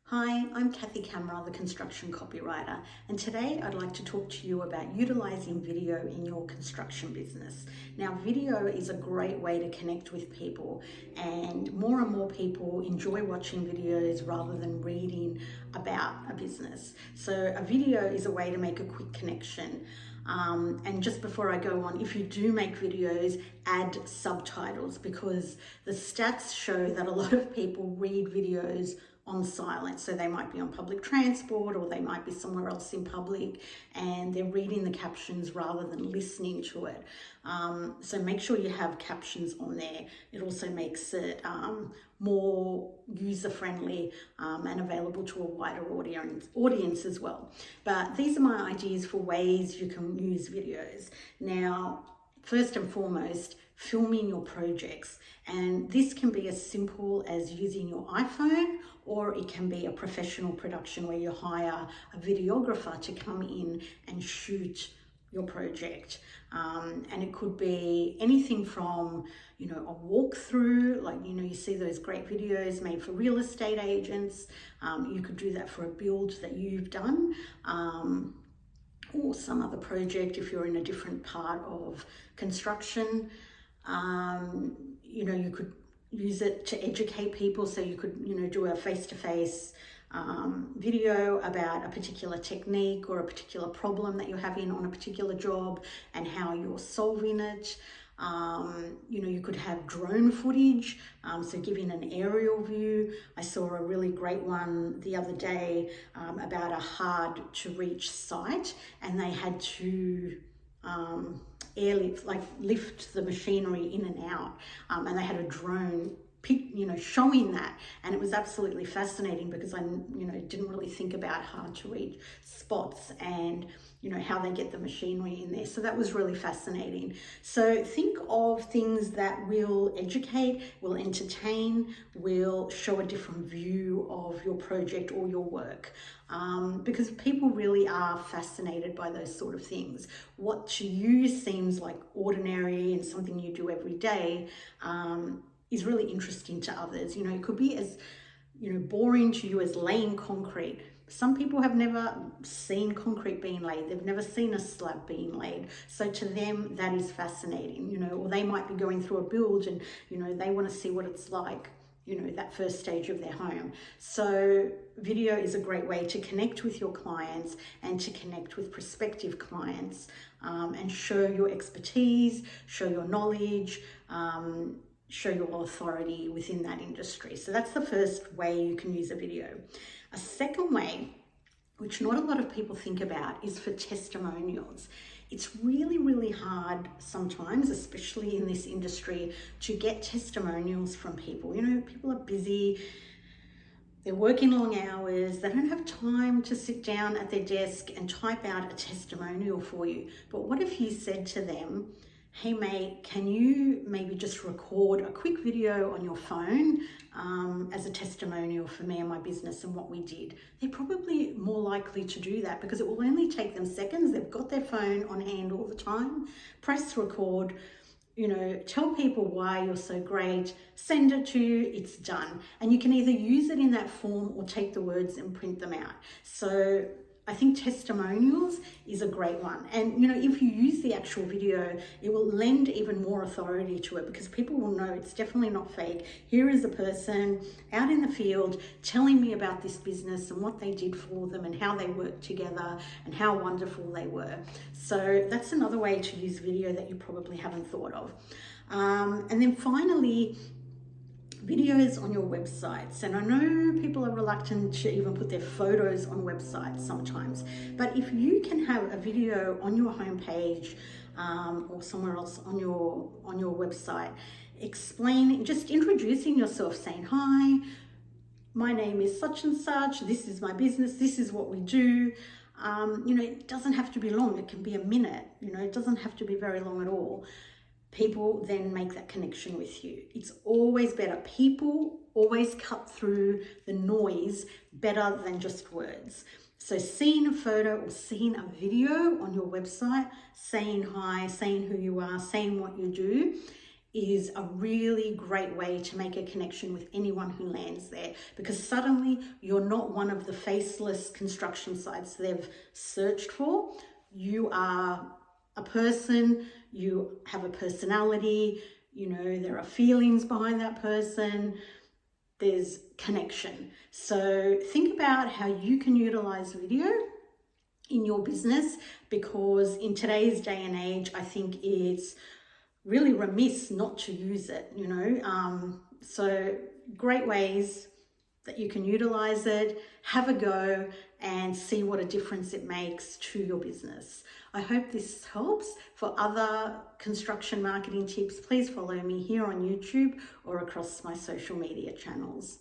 Hi, I'm Kathy Camera, the construction copywriter, and today I'd like to talk to you about utilizing video in your construction business. Now, video is a great way to connect with people, and more people enjoy watching videos rather than reading about a business. So a video is a way to make a quick connection. And just before I go on, if you do make videos, add subtitles, because the stats show that a lot of people read videos on silent. So they might be on public transport or they might be somewhere else in public and they're reading the captions rather than listening to it. So make sure you have captions on there. It also makes it more user-friendly and available to a wider audience as well. But these are my ideas for ways you can use videos. Now, first and foremost, filming your projects. And this can be as simple as using your iPhone, or it can be a professional production where you hire a videographer to come in and shoot your project. And it could be anything from, a walkthrough, like, you see those great videos made for real estate agents. You could do that for a build that you've done. Or some other project if you're in a different part of construction. You could use it to educate people, so you could do a face-to-face video about a particular technique or a particular problem that you're having on a particular job and how you're solving it. You could have drone footage, so giving an aerial view. I saw a really great one the other day about a hard to reach site, and they had to airlift, like lift the machinery in and out, and they had a drone showing that, and it was absolutely fascinating because I didn't really think about hard to reach spots and how they get the machinery in there. So that was really fascinating. So think of things that will educate, will entertain, will show a different view of your project or your work, because people really are fascinated by those sort of things. What to you seems like ordinary and something you do every day is really interesting to others. It could be as boring to you as laying concrete. Some people have never seen concrete being laid. They've never seen a slab being laid. So to them, that is fascinating, or they might be going through a build and, they want to see what it's like, that first stage of their home. So video is a great way to connect with your clients and to connect with prospective clients, and show your expertise, show your knowledge, show your authority within that industry. So that's the first way you can use a video. A second way, which not a lot of people think about, is for testimonials. It's really hard sometimes, especially in this industry, to get testimonials from people. People are busy, they're working long hours, they don't have time to sit down at their desk and type out a testimonial for you. But what if you said to them, hey mate, can you maybe just record a quick video on your phone as a testimonial for me and my business and what we did? They're probably more likely to do that because it will only take them seconds. They've got their phone on hand all the time. Press record, tell people why you're so great, send it to you, it's done. And you can either use it in that form or take the words and print them out. So I think testimonials is a great one. And, if you use the actual video, it will lend even more authority to it because people will know it's definitely not fake. Here is a person out in the field telling me about this business and what they did for them and how they worked together and how wonderful they were. So that's another way to use video that you probably haven't thought of. And then finally, videos on your websites. And I know people are reluctant to even put their photos on websites sometimes, but if you can have a video on your homepage or somewhere else on your website, just introducing yourself, saying, hi, my name is such and such, this is my business, this is what we do. It doesn't have to be long, it can be a minute, it doesn't have to be very long at all. People then make that connection with you. It's always better. People always cut through the noise better than just words. So seeing a photo or seeing a video on your website, saying hi, saying who you are, saying what you do, is a really great way to make a connection with anyone who lands there, because suddenly you're not one of the faceless construction sites they've searched for. You are a person, you have a personality, you know, there are feelings behind that person, there's connection. So think about how you can utilize video in your business, because in today's day and age, I think it's really remiss not to use it, you know. So great ways that you can utilize it, have a go and see what a difference it makes to your business. I hope this helps. For other construction marketing tips, please follow me here on YouTube or across my social media channels.